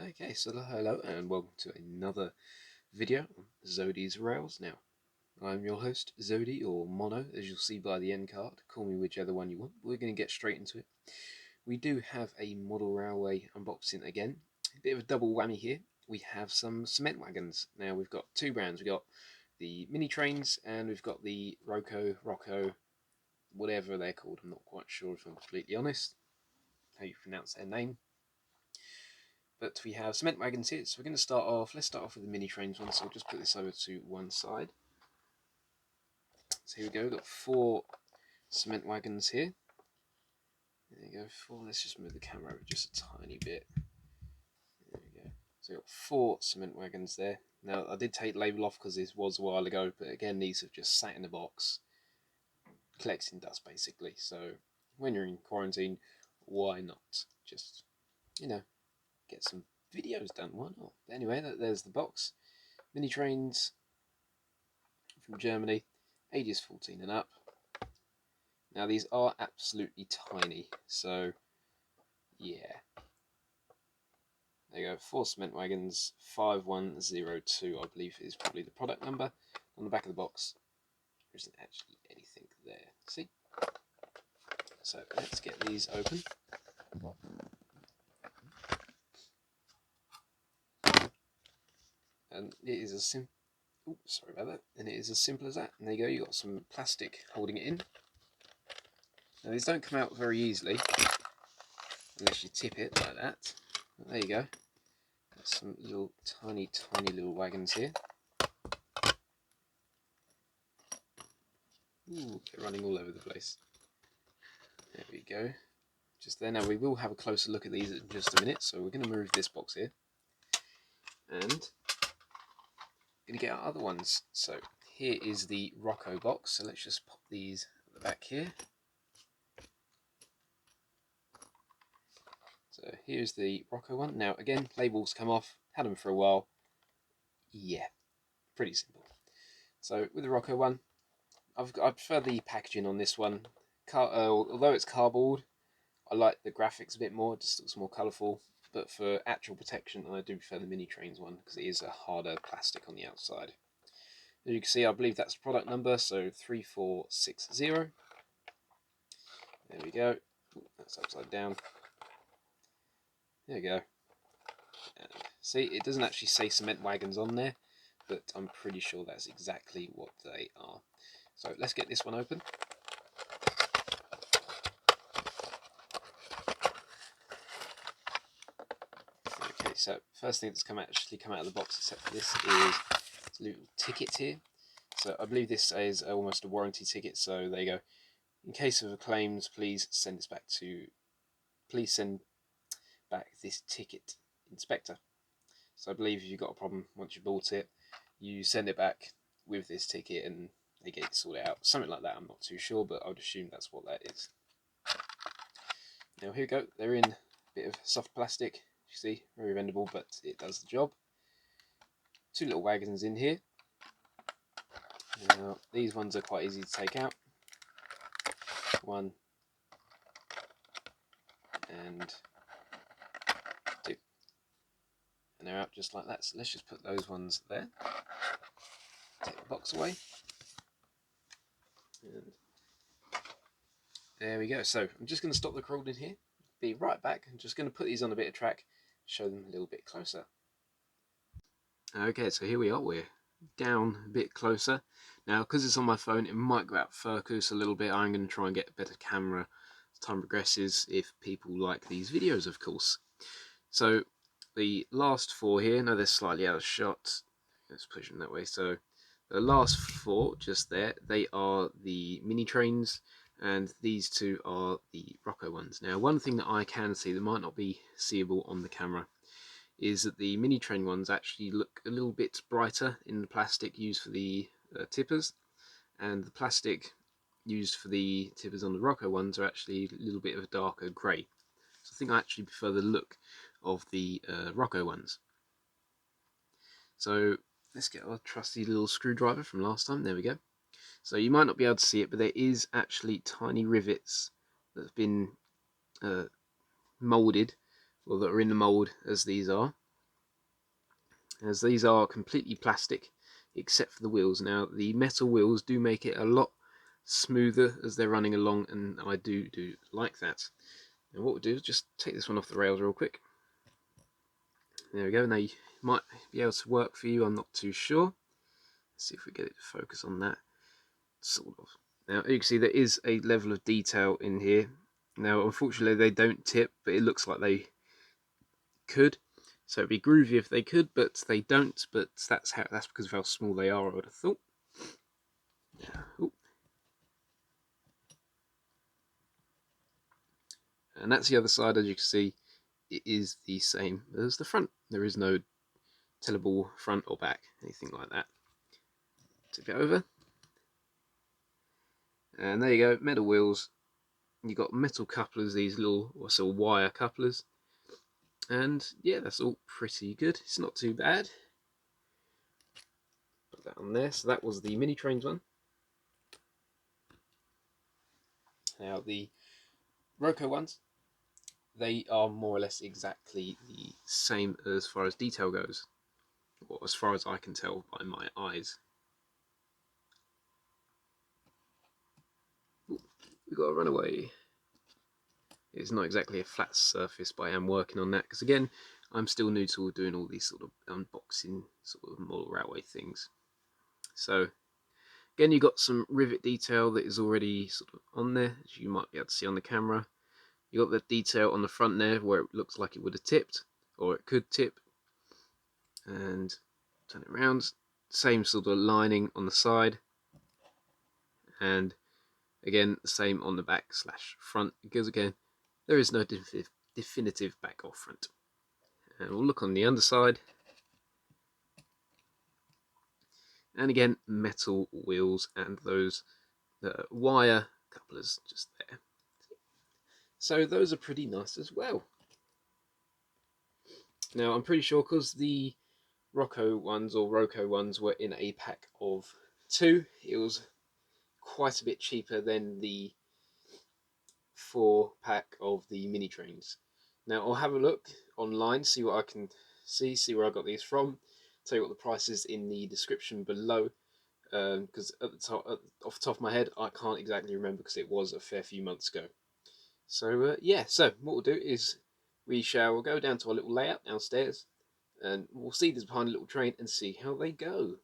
Okay, so hello and welcome to another video on H0e's Rails. Now, I'm your host, H0e, or Mono, as you'll see by the end card. Call me whichever one you want. We're going to get straight into it. We do have a model railway unboxing again. A bit of a double whammy here. We have some cement wagons. Now, we've got two brands. We've got the MiniTrains and we've got the Roco, whatever they're called. I'm not quite sure if I'm completely honest how you pronounce their name. But we have cement wagons here, so we're going to start off, let's start off with the MiniTrains one, so we'll just put this over to one side. So here we go, we've got 4 cement wagons here. There you go, 4, let's just move the camera over just a tiny bit. There we go, so we've got 4 cement wagons there. Now I did take the label off because this was a while ago, but again these have just sat in the box, collecting dust basically, so when you're in quarantine, why not just, get some videos done, why not? But anyway, there's the box. MiniTrains from Germany, ages 14 and up. Now these are absolutely tiny, so yeah. There you go, 4 cement wagons, 5102 I believe is probably the product number. On the back of the box, there isn't actually anything there, see? So let's get these open. And it is as simple. Oh, sorry about that. And it is as simple as that. And there you go, you've got some plastic holding it in. Now these don't come out very easily, unless you tip it like that. But there you go. Got some little tiny little wagons here. Ooh, they're running all over the place. There we go. Just there. Now we will have a closer look at these in just a minute, so we're going to move this box here. And going to get our other ones. So here is the Roco box, so let's just pop these at the back here. So here's the Roco one. Now again, labels come off, had them for a while. Yeah, pretty simple. So with the Roco one, I prefer the packaging on this one. Although it's cardboard, I like the graphics a bit more, it just looks more colourful. But for actual protection, I do prefer the MiniTrains one because it is a harder plastic on the outside. As you can see, I believe that's the product number, so 3460. There we go. Ooh, that's upside down. There we go. And see, it doesn't actually say cement wagons on there, but I'm pretty sure that's exactly what they are. So let's get this one open. Okay, so first thing that's actually come out of the box, except for this, is a little ticket here. So I believe this is almost a warranty ticket. So there you go. In case of claims, please send back this ticket, Inspector. So I believe if you've got a problem once you bought it, you send it back with this ticket and they get it sorted out. Something like that, I'm not too sure, but I would assume that's what that is. Now here we go, they're in a bit of soft plastic, you see, very bendable, but it does the job. 2 little wagons in here. Now these ones are quite easy to take out. 1 and 2. And they're out just like that, so let's just put those ones there. Take the box away. And there we go. So I'm just going to stop the recording here, be right back. I'm just going to put these on a bit of track, show them a little bit closer. Okay, so here we are, we're down a bit closer. Now, because it's on my phone, it might go out of focus a little bit. I'm going to try and get a better camera as time progresses, if people like these videos, of course. So the last 4 here, no, they're slightly out of shot. Let's push them that way. So the last 4 just there, they are the MiniTrains, and these 2 are the Roco ones. Now, one thing that I can see that might not be seeable on the camera is that the MiniTrain ones actually look a little bit brighter in the plastic used for the tippers, and the plastic used for the tippers on the Roco ones are actually a little bit of a darker grey. So I think I actually prefer the look of the Roco ones. So let's get our trusty little screwdriver from last time. There we go. So you might not be able to see it, but there is actually tiny rivets that have been moulded, or that are in the mould as these are. as these are completely plastic except for the wheels. Now the metal wheels do make it a lot smoother as they're running along, and I do like that. Now what we'll do is just take this one off the rails real quick. There we go. Now you might be able to work for you, I'm not too sure. Let's see if we get it to focus on that, sort of. Now you can see there is a level of detail in here. Now unfortunately they don't tip, but it looks like they could. So it'd be groovy if they could, but they don't. But that's because of how small they are, I would have thought. Ooh. And that's the other side. As you can see, it is the same as the front. There is no tellable front or back, anything like that. Tip it over, and there you go. Metal wheels. You've got metal couplers, these little wire couplers, and yeah, that's all pretty good. It's not too bad. Put that on there. So that was the MiniTrains one. Now the Roco ones, they are more or less exactly the same as far as detail goes, or as far as I can tell by my eyes. Ooh, we got a runaway. It's not exactly a flat surface, but I am working on that because again, I'm still new to doing all these sort of unboxing sort of model railway things. So again, you've got some rivet detail that is already sort of on there, as you might be able to see on the camera. You got the detail on the front there where it looks like it would have tipped, or it could tip. And turn it around, same sort of lining on the side, and again the same on the back / front, because again there is no definitive back or front. And we'll look on the underside, and again metal wheels and those wire couplers just there. So those are pretty nice as well. Now I'm pretty sure because the Roco ones were in a pack of 2, it was quite a bit cheaper than the 4-pack of the MiniTrains. Now I'll have a look online, see what I can see where I got these from. Tell you what the price is in the description below, because off the top of my head I can't exactly remember because it was a fair few months ago. So yeah, so what we'll do is we shall go down to our little layout downstairs, and we'll see this behind a little train and see how they go.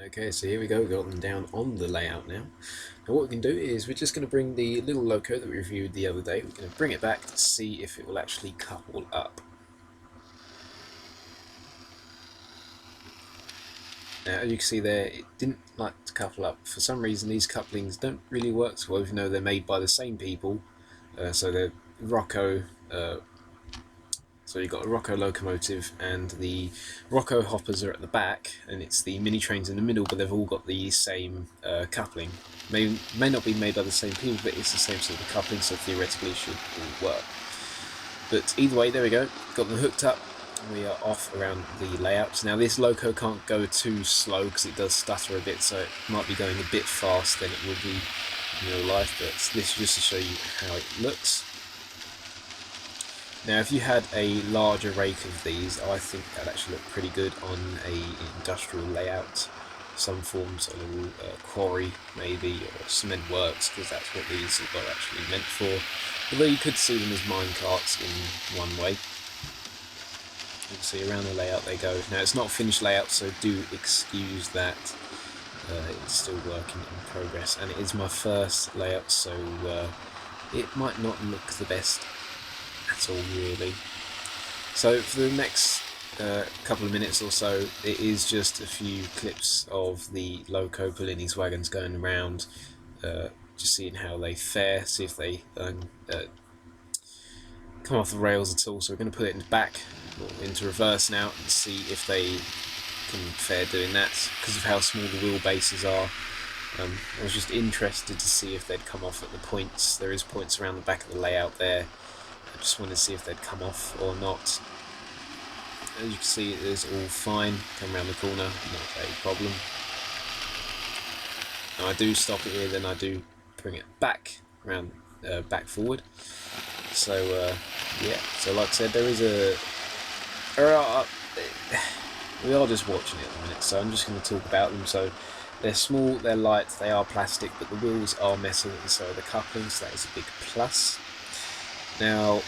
Okay, so here we go, we've got them down on the layout now. Now what we can do is we're just going to bring the little loco that we reviewed the other day, we're going to bring it back to see if it will actually couple up. Now as you can see there, it didn't like to couple up. For some reason these couplings don't really work so well, even though they're made by the same people. So they're Roco, so you've got a Roco locomotive, and the Roco hoppers are at the back, and it's the MiniTrains in the middle, but they've all got the same coupling. May not be made by the same people, but it's the same sort of coupling, so theoretically it should all work. But either way, there we go, got them hooked up. We are off around the layouts. Now this loco can't go too slow because it does stutter a bit, so it might be going a bit fast than it would be in real life, but this is just to show you how it looks. Now if you had a larger rake of these, I think that'd actually look pretty good on a industrial layout. Some forms of a little quarry maybe, or cement works, because that's what these are actually meant for. Although you could see them as mine carts in one way. You can see around the layout they go. Now it's not a finished layout, so do excuse that. It's still working in progress, and it is my first layout, so it might not look the best at all really. So for the next couple of minutes or so, it is just a few clips of the loco pulling these wagons going around, just seeing how they fare, see if they come off the rails at all. So we're going to put it in the back or into reverse now and see if they can fare doing that, because of how small the wheelbases are. I was just interested to see if they'd come off at the points. There is points around the back of the layout there. I just wanted to see if they'd come off or not. As you can see, it is all fine. Come around the corner, not a problem. Now I do stop it here, then I do bring it back around, back forward. So yeah, so like I said, there is a We are just watching it at the minute, so I'm just going to talk about them. So they're small, they're light, they are plastic, but the wheels are metal, and so are the couplings. That is a big plus. Now,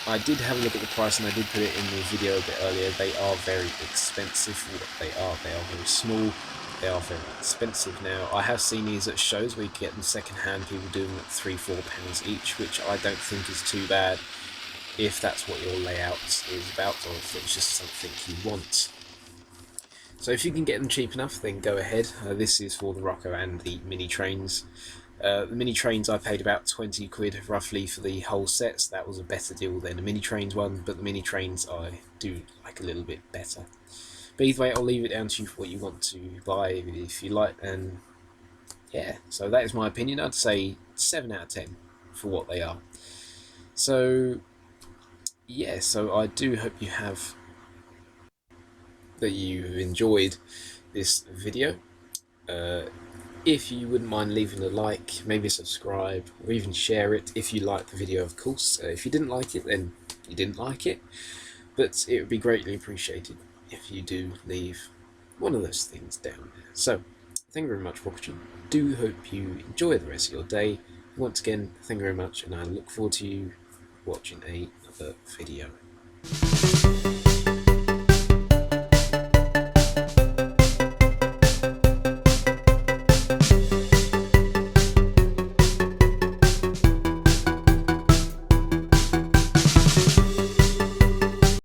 I did have a look at the price, and I did put it in the video a bit earlier. They are very expensive for what they are. They are very small. They are very expensive. Now, I have seen these at shows where you can get them second hand. People do them at £3-4 each, which I don't think is too bad if that's what your layout is about, or if it's just something you want. So if you can get them cheap enough, then go ahead. This is for the Roco and the MiniTrains. The MiniTrains I paid about 20 quid roughly for the whole set, so that was a better deal than the MiniTrains one, but the MiniTrains I do like a little bit better. But either way, I'll leave it down to you for what you want to buy if you like, and yeah, so that is my opinion. I'd say 7 out of 10 for what they are. So yeah, so I do hope that you've enjoyed this video. If you wouldn't mind leaving a like, maybe subscribe, or even share it if you liked the video, of course. If you didn't like it, then you didn't like it, but it would be greatly appreciated if you do leave one of those things down there. So thank you very much for watching. Do hope you enjoy the rest of your day. Once again, thank you very much, and I look forward to you watching another video.